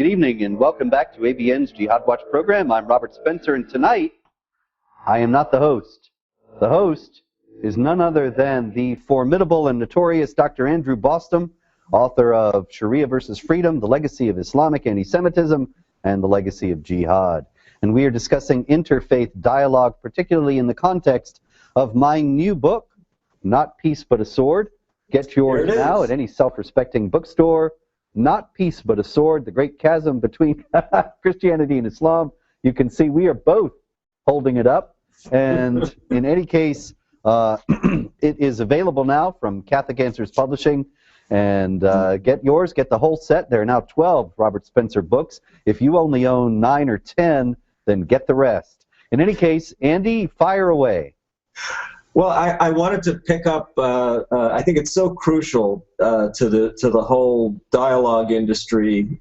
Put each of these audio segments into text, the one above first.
good evening, and welcome back to ABN's Jihad Watch program. I'm Robert Spencer, and tonight, I am not the host. The host is none other than the formidable and notorious Dr. Andrew Bostom, author of Sharia versus Freedom, The Legacy of Islamic Anti-Semitism, and The Legacy of Jihad. And we are discussing interfaith dialogue, particularly in the context of my new book, Not Peace But a Sword. Get yours now at any self-respecting bookstore. Not Peace But a Sword, the great chasm between Christianity and Islam. You can see we are both holding it up. And in any case, it is available now from Catholic Answers Publishing. And get yours, get the whole set. There are now 12 Robert Spencer books. If you only own 9 or 10, then get the rest. In any case, Andy, fire away. Well, I wanted to pick up. I think it's so crucial to the whole dialogue industry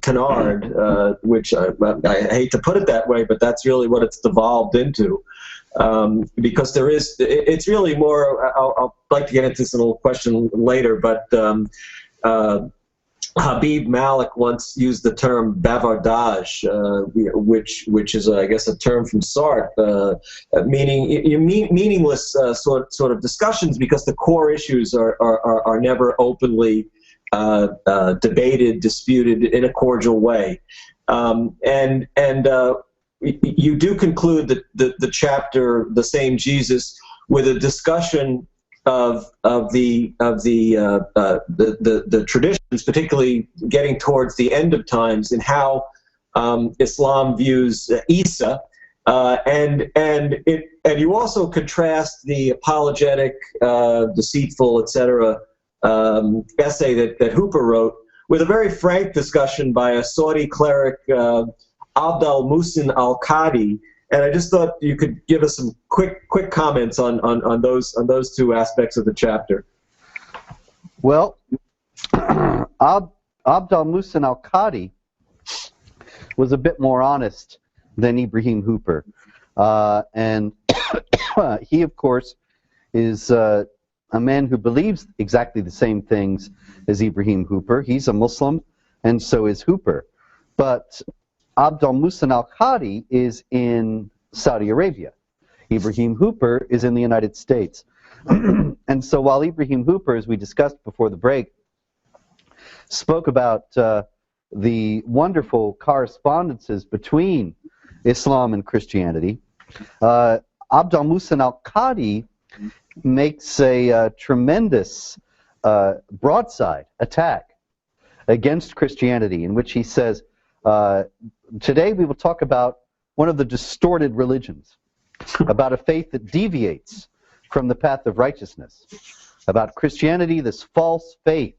canard, which I hate to put it that way, but that's really what it's devolved into. Because it's really more. I'll like to get into this little question later, but Habib Malik once used the term bavardage, which is, I guess, a term from Sartre, meaning meaningless sort of discussions, because the core issues are never openly debated, disputed in a cordial way, and you do conclude the chapter, The Same Jesus, with a discussion of the traditions, particularly getting towards the end of times, and how Islam views Isa, and you also contrast the apologetic, deceitful, etc. Essay that Hooper wrote with a very frank discussion by a Saudi cleric, Abd al-Muhsin al-Qadi. And I just thought you could give us some quick comments on those two aspects of the chapter. Well, Abd al-Muhsin al-Qadi was a bit more honest than Ibrahim Hooper. And he, of course, is a man who believes exactly the same things as Ibrahim Hooper. He's a Muslim, and so is Hooper. But Abd al-Muhsin al-Qadi is in Saudi Arabia. Ibrahim Hooper is in the United States. And so while Ibrahim Hooper, as we discussed before the break, spoke about the wonderful correspondences between Islam and Christianity, Abd al-Muhsin al-Qadi makes a tremendous broadside attack against Christianity, in which he says, today we will talk about one of the distorted religions, about a faith that deviates from the path of righteousness, about Christianity, this false faith,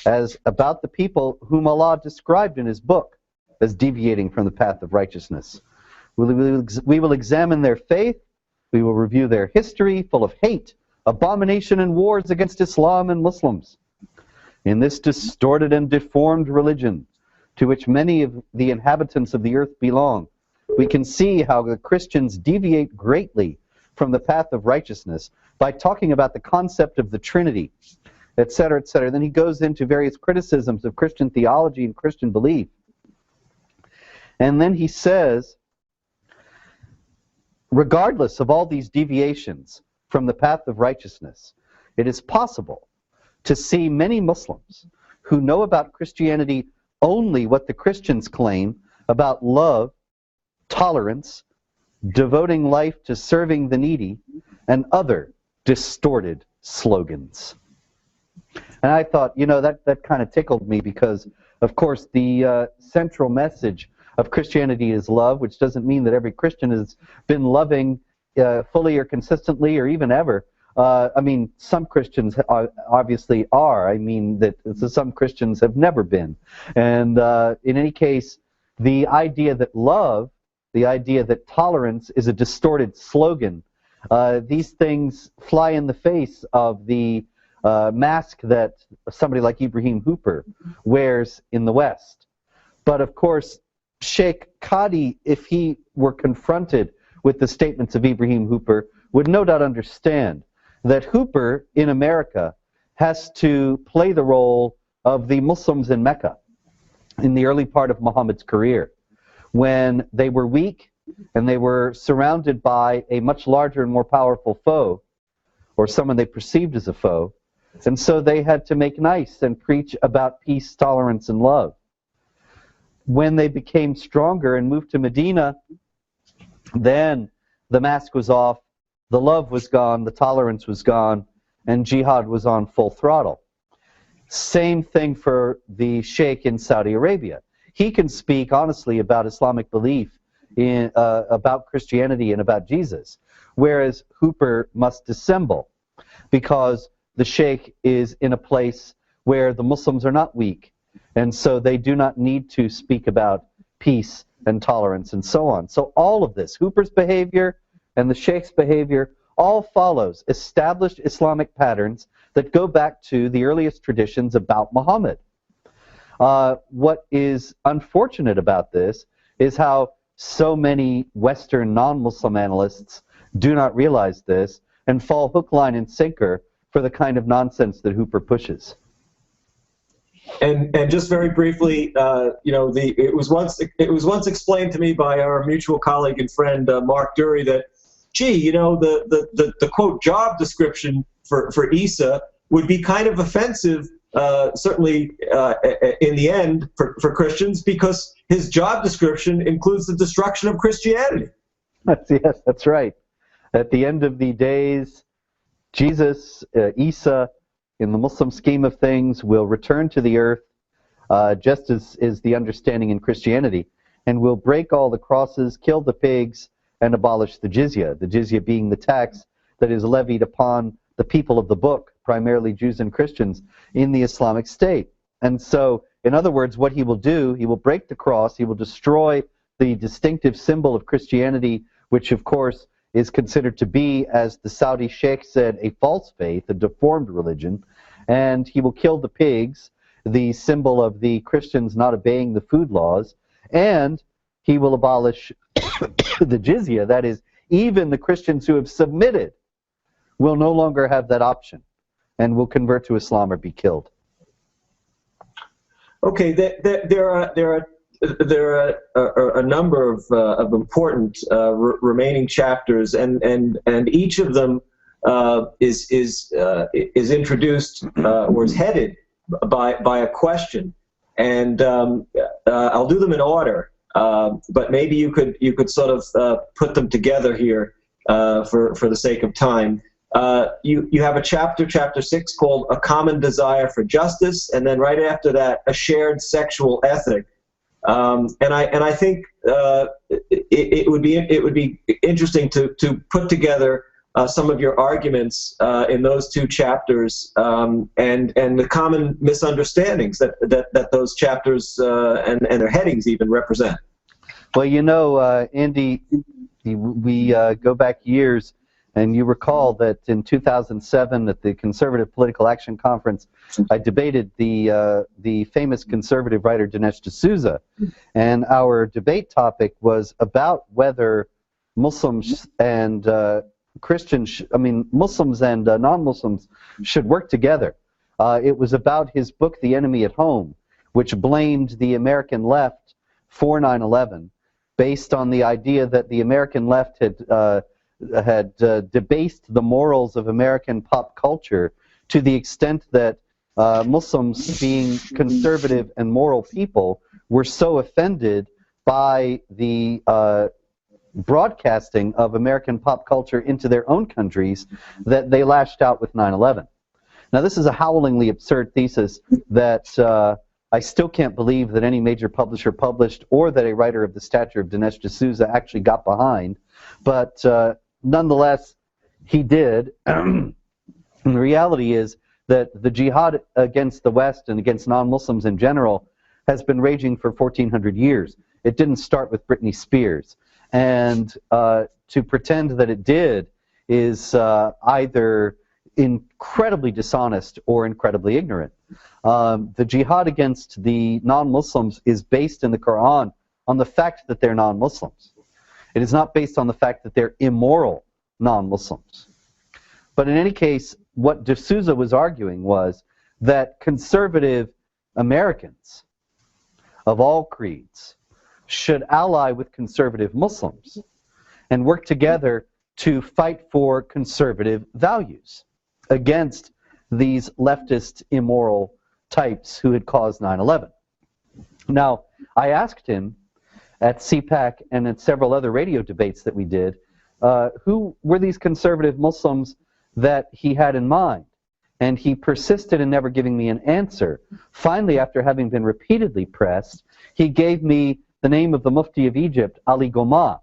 as about the people whom Allah described in His book as deviating from the path of righteousness. We will examine their faith, we will review their history, full of hate, abomination, and wars against Islam and Muslims. In this distorted and deformed religion, to which many of the inhabitants of the earth belong, we can see how the Christians deviate greatly from the path of righteousness by talking about the concept of the Trinity, etc., etc. Then he goes into various criticisms of Christian theology and Christian belief. And then he says, regardless of all these deviations from the path of righteousness, it is possible to see many Muslims who know about Christianity only what the Christians claim about love, tolerance, devoting life to serving the needy, and other distorted slogans. And I thought, you know, that kind of tickled me, because, of course, the central message of Christianity is love, which doesn't mean that every Christian has been loving fully or consistently or even ever. I mean, some Christians obviously are. I mean, that some Christians have never been. And in any case, the idea that love, the idea that tolerance is a distorted slogan, these things fly in the face of the mask that somebody like Ibrahim Hooper wears in the West. But of course, Sheikh Qadi, if he were confronted with the statements of Ibrahim Hooper, would no doubt understand that Hooper in America has to play the role of the Muslims in Mecca in the early part of Muhammad's career, when they were weak and they were surrounded by a much larger and more powerful foe, or someone they perceived as a foe, and so they had to make nice and preach about peace, tolerance, and love. When they became stronger and moved to Medina, then the mask was off, the love was gone, the tolerance was gone, and jihad was on full throttle. Same thing for the sheikh in Saudi Arabia. He can speak honestly about Islamic belief, about Christianity and about Jesus, whereas Hooper must dissemble because the sheikh is in a place where the Muslims are not weak, and so they do not need to speak about peace and tolerance and so on. So all of this, Hooper's behavior and the sheikh's behavior, all follows established Islamic patterns that go back to the earliest traditions about Muhammad. What is unfortunate about this is how so many Western non-Muslim analysts do not realize this and fall hook, line, and sinker for the kind of nonsense that Hooper pushes. And just very briefly, it was once explained to me by our mutual colleague and friend Mark Dury that, gee, the quote job description for Isa would be kind of offensive, certainly in the end for Christians, because his job description includes the destruction of Christianity. Yes, that's right. At the end of the days, Jesus, Isa, in the Muslim scheme of things, will return to the earth, just as is the understanding in Christianity, and will break all the crosses, kill the pigs, and abolish the jizya being the tax that is levied upon the people of the book, primarily Jews and Christians, in the Islamic State. And so, in other words, what he will do, he will break the cross, he will destroy the distinctive symbol of Christianity, which of course is considered to be, as the Saudi sheikh said, a false faith, a deformed religion, and he will kill the pigs, the symbol of the Christians not obeying the food laws, and he will abolish the jizya. That is, even the Christians who have submitted will no longer have that option and will convert to Islam or be killed. Okay, there are a number of important remaining chapters, and each of them is introduced or is headed by a question, and I'll do them in order, but maybe you could sort of put them together here for the sake of time. You have a chapter 6 called A Common Desire for Justice, and then right after that, A Shared Sexual Ethic. And I think it would be interesting to put together some of your arguments in those two chapters, and the common misunderstandings that those chapters and their headings even represent. Well, Andy, we go back years, and you recall that in 2007 at the Conservative Political Action Conference, I debated the famous conservative writer Dinesh D'Souza, and our debate topic was about whether Muslims and Muslims and non-Muslims should work together. It was about his book, The Enemy at Home, which blamed the American left for 9/11, based on the idea that the American left had debased the morals of American pop culture to the extent that Muslims, being conservative and moral people, were so offended by the broadcasting of American pop culture into their own countries that they lashed out with 9/11. Now, this is a howlingly absurd thesis that I still can't believe that any major publisher published, or that a writer of the stature of Dinesh D'Souza actually got behind, but nonetheless, he did. And the reality is that the jihad against the West and against non-Muslims in general has been raging for 1,400 years. It didn't start with Britney Spears. And to pretend that it did is either incredibly dishonest or incredibly ignorant. The jihad against the non-Muslims is based in the Quran on the fact that they're non-Muslims. It is not based on the fact that they're immoral non-Muslims. But in any case, what D'Souza was arguing was that conservative Americans of all creeds should ally with conservative Muslims and work together to fight for conservative values against these leftist immoral types who had caused 9/11. Now, I asked him at CPAC and at several other radio debates that we did, who were these conservative Muslims that he had in mind? And he persisted in never giving me an answer. Finally, after having been repeatedly pressed, he gave me the name of the Mufti of Egypt, Ali Goma,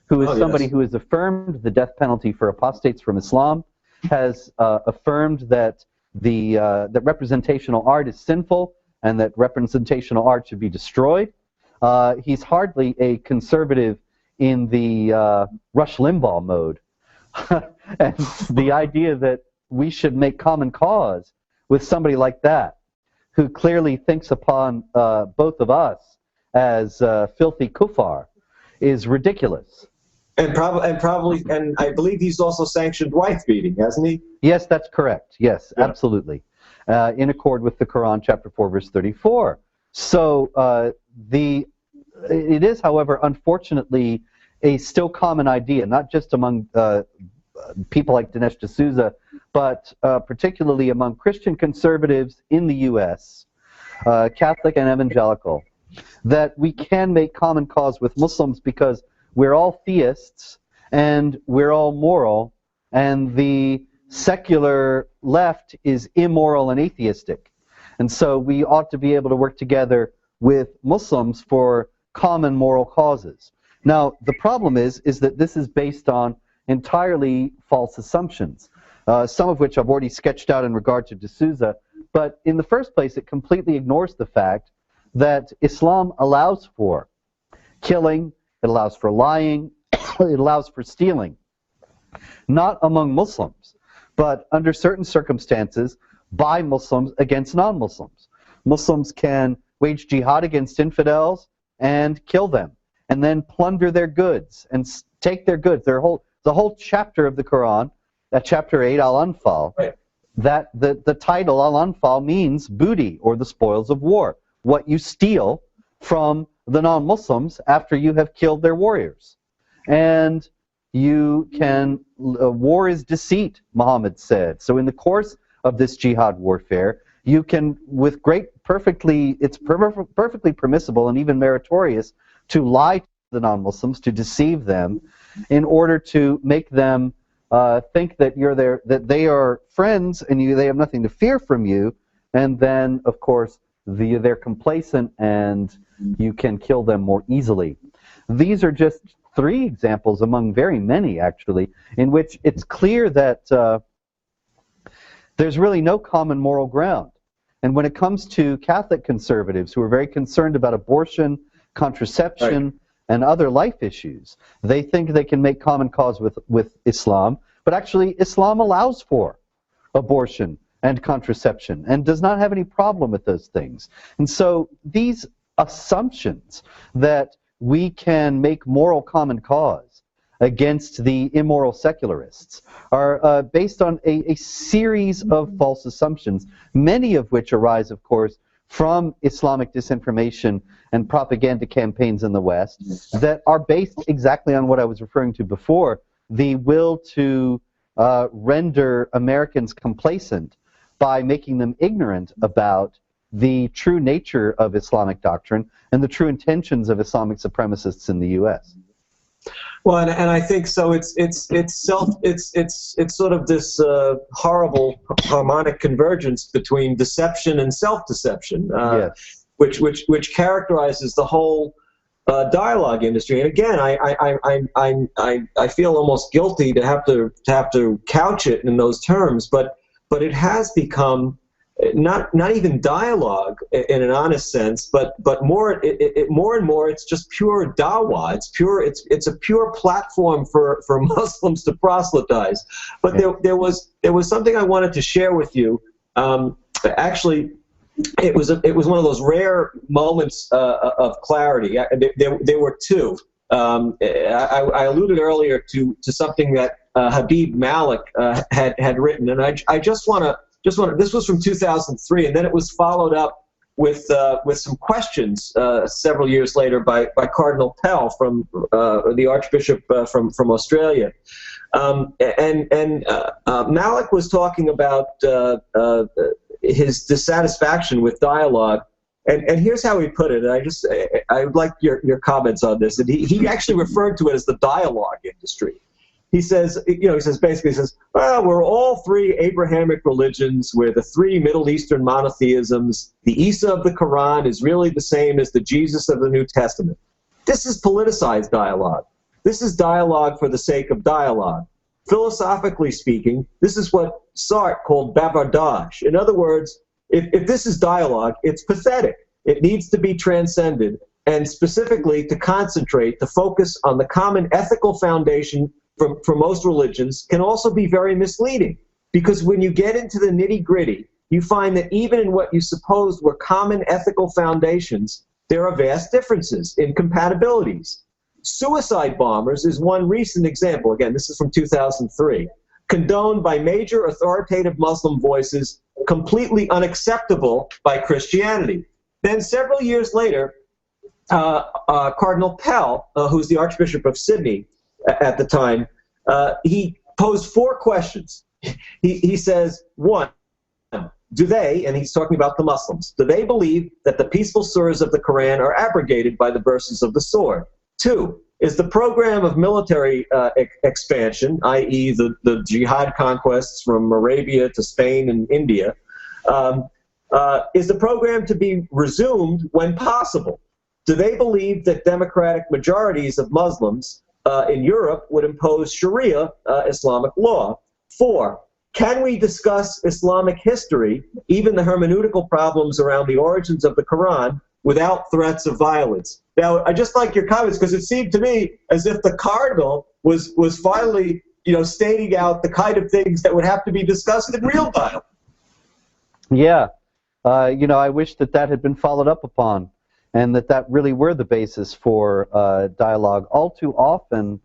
who is somebody who has affirmed the death penalty for apostates from Islam, has affirmed that that representational art is sinful and that representational art should be destroyed. He's hardly a conservative in the Rush Limbaugh mode. And the idea that we should make common cause with somebody like that, who clearly thinks upon both of us as filthy kuffar, is ridiculous. And I believe he's also sanctioned wife beating, hasn't he? Yes, that's correct. Yes, yeah. Absolutely. In accord with the Quran, chapter 4, verse 34. So it is, however, unfortunately, a still common idea, not just among people like Dinesh D'Souza, but particularly among Christian conservatives in the U.S., Catholic and evangelical, that we can make common cause with Muslims because we're all theists and we're all moral, and the secular left is immoral and atheistic. And so we ought to be able to work together with Muslims for common moral causes. Now, the problem is that this is based on entirely false assumptions, some of which I've already sketched out in regard to D'Souza. But in the first place, it completely ignores the fact that Islam allows for killing, it allows for lying, it allows for stealing. Not among Muslims, but under certain circumstances by Muslims against non-Muslims. Muslims can wage jihad against infidels and kill them, and then plunder their goods and take their goods. The whole chapter of the Quran, chapter 8, Al-Anfal, right, that the title Al-Anfal means booty or the spoils of war, what you steal from the non-Muslims after you have killed their warriors. And you can, war is deceit, Muhammad said. So in the course of this jihad warfare, you can, with it's perfectly permissible and even meritorious to lie to the non-Muslims, to deceive them, in order to make them think that that they are friends and they have nothing to fear from you, and then, of course, they're complacent and you can kill them more easily. These are just 3 examples among very many, actually, in which it's clear that there's really no common moral ground. And when it comes to Catholic conservatives who are very concerned about abortion, contraception, right, and other life issues, they think they can make common cause with Islam, but actually Islam allows for abortion and contraception and does not have any problem with those things. And so these assumptions that we can make moral common cause against the immoral secularists are based on a series of false assumptions, many of which arise, of course, from Islamic disinformation and propaganda campaigns in the West that are based exactly on what I was referring to before, the will to render Americans complacent by making them ignorant about the true nature of Islamic doctrine and the true intentions of Islamic supremacists in the U.S. Well, and I think so. It's sort of this horrible harmonic convergence between deception and self-deception, yes, which characterizes the whole dialogue industry. And again, I feel almost guilty to have to couch it in those terms, but it has become not even dialogue in an honest sense, but more more and more it's just pure dawah. It's a pure platform for Muslims to proselytize. But there was something I wanted to share with you. Actually, it was one of those rare moments of clarity. There were 2. I alluded earlier to something that Habib Malik had written, and I just want to. This was from 2003, and then it was followed up with some questions several years later by Cardinal Pell from the Archbishop from Australia, and Malik was talking about his dissatisfaction with dialogue, and here's how he put it. And I would like your comments on this. And he actually referred to it as the dialogue industry. He says, well, we're all three Abrahamic religions. We're the three Middle Eastern monotheisms. The Isa of the Quran is really the same as the Jesus of the New Testament. This is politicized dialogue. This is dialogue for the sake of dialogue. Philosophically speaking, this is what Sartre called bavardage. In other words, if this is dialogue, it's pathetic. It needs to be transcended, and specifically to concentrate, to focus on the common ethical foundation for most religions can also be very misleading, because when you get into the nitty-gritty, you find that even in what you supposed were common ethical foundations, there are vast differences, incompatibilities. Suicide bombers is one recent example. Again, this is from 2003. Condoned by major authoritative Muslim voices, completely unacceptable by Christianity. Then several years later, Cardinal Pell, who's the Archbishop of Sydney at the time, he posed 4 questions. He says, 1, do they, and he's talking about the Muslims, do they believe that the peaceful surahs of the Quran are abrogated by the verses of the sword? 2, is the program of military expansion, i.e. the jihad conquests from Arabia to Spain and India, is the program to be resumed when possible? Do they believe that democratic majorities of Muslims in Europe would impose Sharia Islamic law? 4, can we discuss Islamic history, even the hermeneutical problems around the origins of the Quran, without threats of violence? Now, I just like your comments, because it seemed to me as if the Cardinal was finally, stating out the kind of things that would have to be discussed in real dialogue. Yeah, I wish that had been followed up upon, and that really were the basis for dialogue. All too often,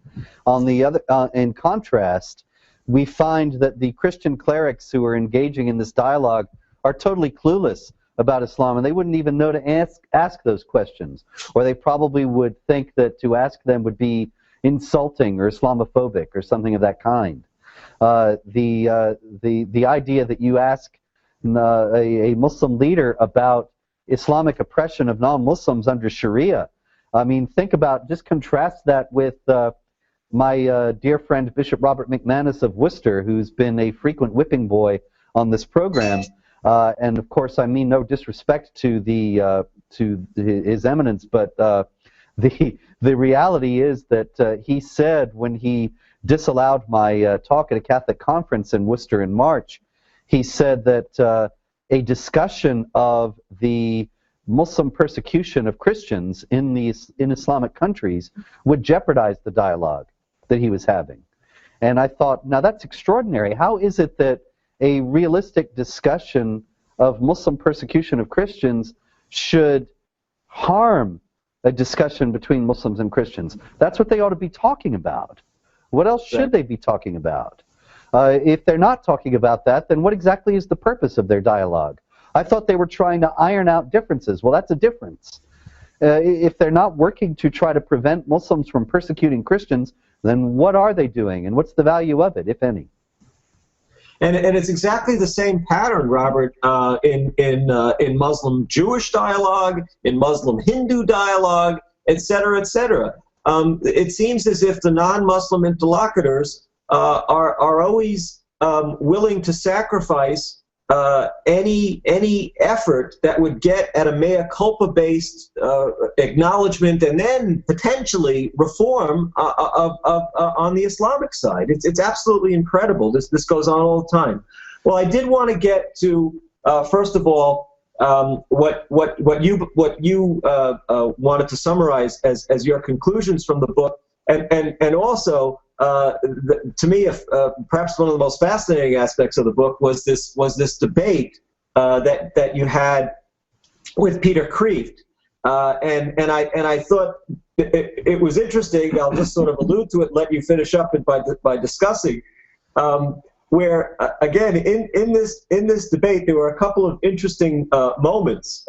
on the other, in contrast, we find that the Christian clerics who are engaging in this dialogue are totally clueless about Islam, and they wouldn't even know to ask those questions, or they probably would think that to ask them would be insulting or Islamophobic or something of that kind. The idea that you ask a Muslim leader about Islamic oppression of non-Muslims under Sharia, I mean, just contrast that with my dear friend Bishop Robert McManus of Worcester, who's been a frequent whipping boy on this program. And of course, I mean no disrespect to His Eminence, but the reality is that he said, when he disallowed my talk at a Catholic conference in Worcester in March, he said that a discussion of the Muslim persecution of Christians in Islamic countries would jeopardize the dialogue that he was having. And I thought, now that's extraordinary. How is it that a realistic discussion of Muslim persecution of Christians should harm a discussion between Muslims and Christians? That's what they ought to be talking about. What else should they be talking about? If they're not talking about that, then what exactly is the purpose of their dialogue? I thought they were trying to iron out differences. Well, that's a difference. If they're not working to try to prevent Muslims from persecuting Christians, then what are they doing, and what's the value of it, if any? And it's exactly the same pattern, Robert, in Muslim Jewish dialogue, in Muslim Hindu dialogue, et cetera, et cetera. It seems as if the non-Muslim interlocutors are always willing to sacrifice any effort that would get at a mea culpa-based acknowledgement and then potentially reform on the Islamic side. It's absolutely incredible. This goes on all the time. Well, I did want to get to first of all what you wanted to summarize as your conclusions from the book, and also. To me, perhaps one of the most fascinating aspects of the book was this debate that you had with Peter Kreeft, and I thought it was interesting. I'll just sort of allude to it, let you finish up by discussing. where again in this debate there were a couple of interesting moments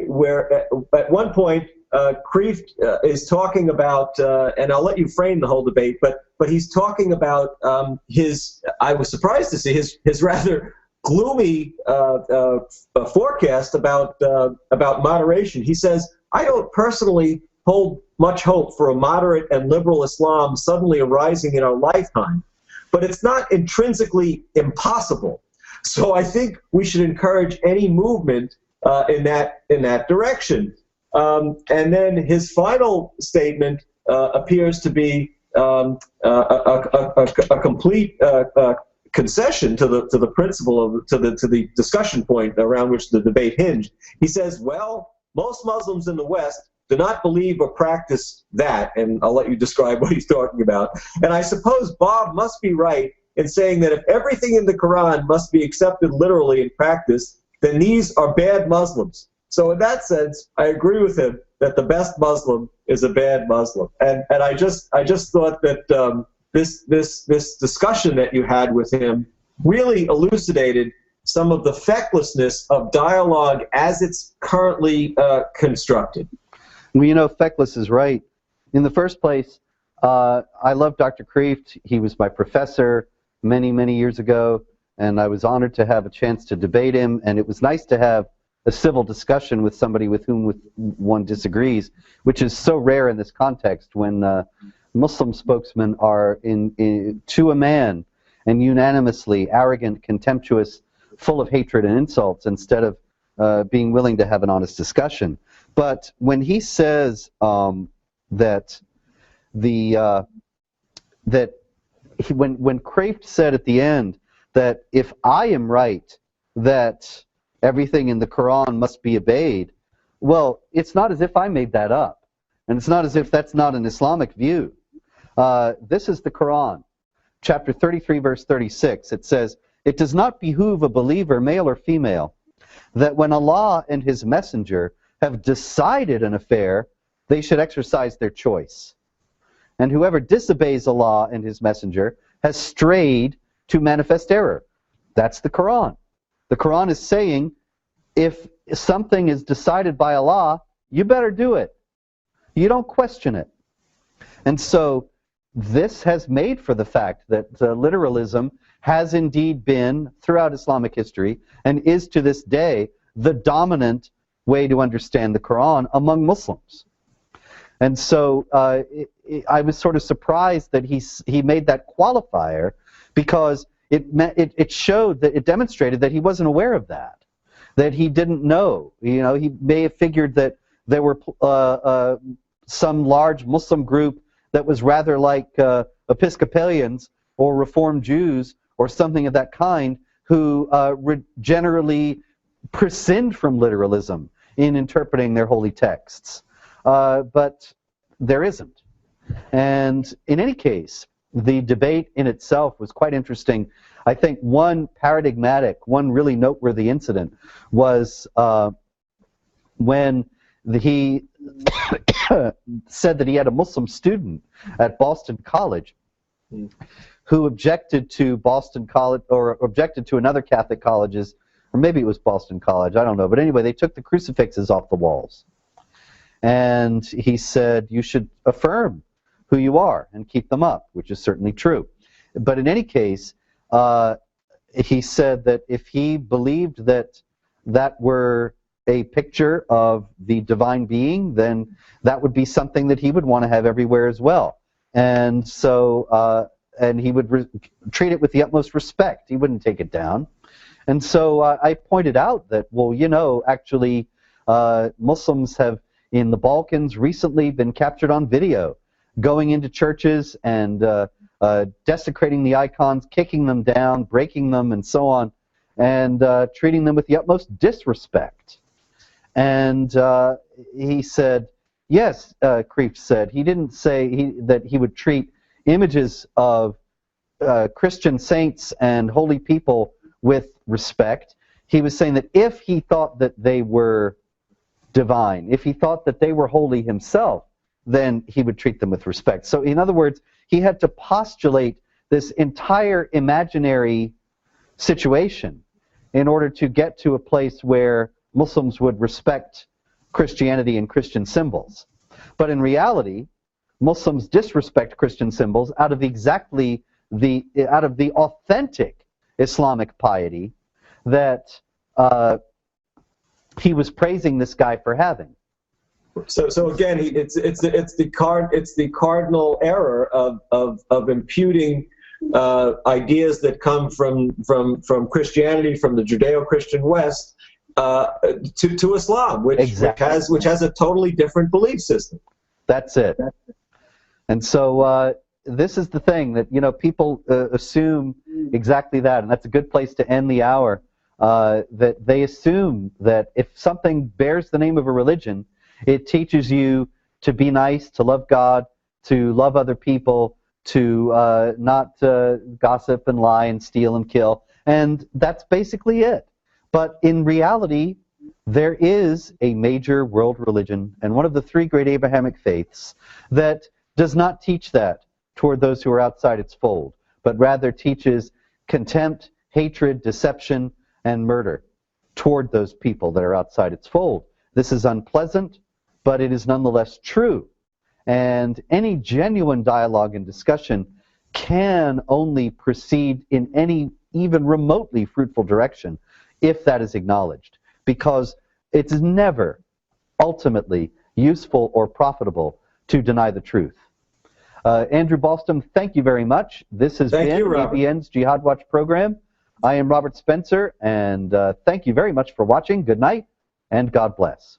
where at one point Kreeft is talking about, and I'll let you frame the whole debate, but he's talking about I was surprised to see his rather gloomy forecast about moderation. He says, "I don't personally hold much hope for a moderate and liberal Islam suddenly arising in our lifetime, but it's not intrinsically impossible. So I think we should encourage any movement in that direction." And then his final statement appears to be a complete concession to the principle to the discussion point around which the debate hinged. He says, "Well, most Muslims in the West do not believe or practice that," and I'll let you describe what he's talking about. "And I suppose Bob must be right in saying that if everything in the Quran must be accepted literally in practice, then these are bad Muslims." So in that sense, I agree with him that the best Muslim is a bad Muslim. And I just thought that this discussion that you had with him really elucidated some of the fecklessness of dialogue as it's currently constructed. Well, you know, feckless is right. In the first place, I love Dr. Kreeft. He was my professor many, many years ago, and I was honored to have a chance to debate him, and it was nice to have a civil discussion with somebody with whom one disagrees, which is so rare in this context when Muslim spokesmen are to a man and unanimously arrogant, contemptuous, full of hatred and insults instead of being willing to have an honest discussion. But when he says when Kreeft said at the end that if I am right that everything in the Quran must be obeyed, well, it's not as if I made that up, and it's not as if that's not an Islamic view. This is the Quran, chapter 33, verse 36. It says, "It does not behoove a believer, male or female, that when Allah and His Messenger have decided an affair, they should exercise their choice. And whoever disobeys Allah and His Messenger has strayed to manifest error." That's the Quran. The Quran is saying, if something is decided by Allah, you better do it. You don't question it. And so this has made for the fact that literalism has indeed been, throughout Islamic history, and is to this day, the dominant way to understand the Quran among Muslims. And so I was sort of surprised that he made that qualifier, because it showed that it demonstrated that he wasn't aware of that he didn't know. You know, he may have figured that there were some large Muslim group that was rather like Episcopalians or Reformed Jews or something of that kind, who generally prescind from literalism in interpreting their holy texts. But there isn't. And in any case, the debate in itself was quite interesting. I think one really noteworthy incident was when he said that he had a Muslim student at Boston College who objected to Boston College, or objected to another Catholic colleges, or maybe it was Boston College, I don't know. But anyway, they took the crucifixes off the walls. And he said, you should affirm who you are and keep them up, which is certainly true. But in any case, he said that if he believed that that were a picture of the divine being, then that would be something that he would want to have everywhere as well. And so, and he would treat it with the utmost respect. He wouldn't take it down. And so I pointed out that, well, you know, actually Muslims have, in the Balkans, recently been captured on video, going into churches and desecrating the icons, kicking them down, breaking them, and so on, and treating them with the utmost disrespect. And he said, yes, Kreeft said, he didn't say that he would treat images of Christian saints and holy people with respect. He was saying that if he thought that they were divine, if he thought that they were holy himself, then he would treat them with respect. So in other words, he had to postulate this entire imaginary situation in order to get to a place where Muslims would respect Christianity and Christian symbols. But in reality, Muslims disrespect Christian symbols out of the authentic Islamic piety that he was praising this guy for having. So again, it's the cardinal error of imputing ideas that come from Christianity, from the Judeo-Christian West, to Islam, which has a totally different belief system. That's it. And so this is the thing that, you know, people assume exactly that, and that's a good place to end the hour. That they assume that if something bears the name of a religion, it teaches you to be nice, to love God, to love other people, to not gossip and lie and steal and kill, and that's basically it. But in reality, there is a major world religion, and one of the three great Abrahamic faiths, that does not teach that toward those who are outside its fold, but rather teaches contempt, hatred, deception, and murder toward those people that are outside its fold. This is unpleasant, but it is nonetheless true. And any genuine dialogue and discussion can only proceed in any even remotely fruitful direction if that is acknowledged, because it's never ultimately useful or profitable to deny the truth. Andrew Ballston, thank you very much. This has been ABN's Jihad Watch program. I am Robert Spencer, and thank you very much for watching. Good night, and God bless.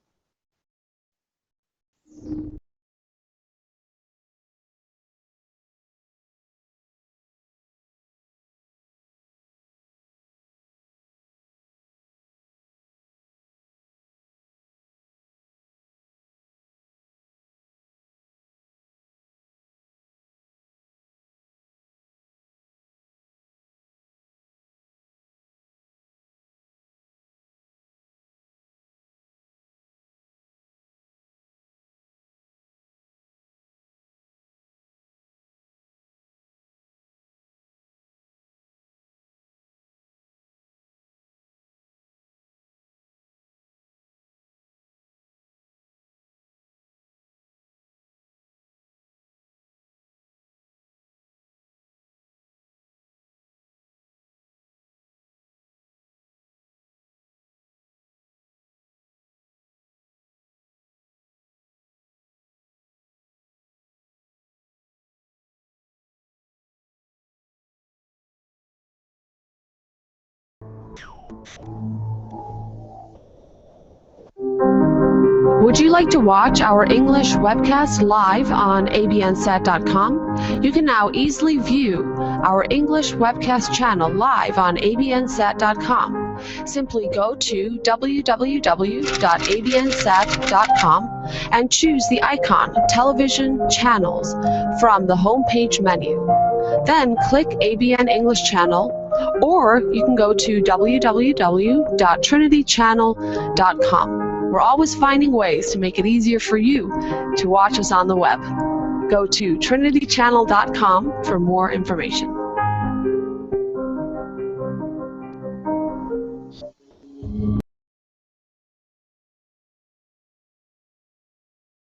Would you like to watch our English webcast live on abnsat.com? You can now easily view our English webcast channel live on abnsat.com. Simply go to www.abnsat.com and choose the icon Television Channels from the homepage menu. Then click ABN English Channel, or you can go to www.trinitychannel.com. We're always finding ways to make it easier for you to watch us on the web. Go to trinitychannel.com for more information.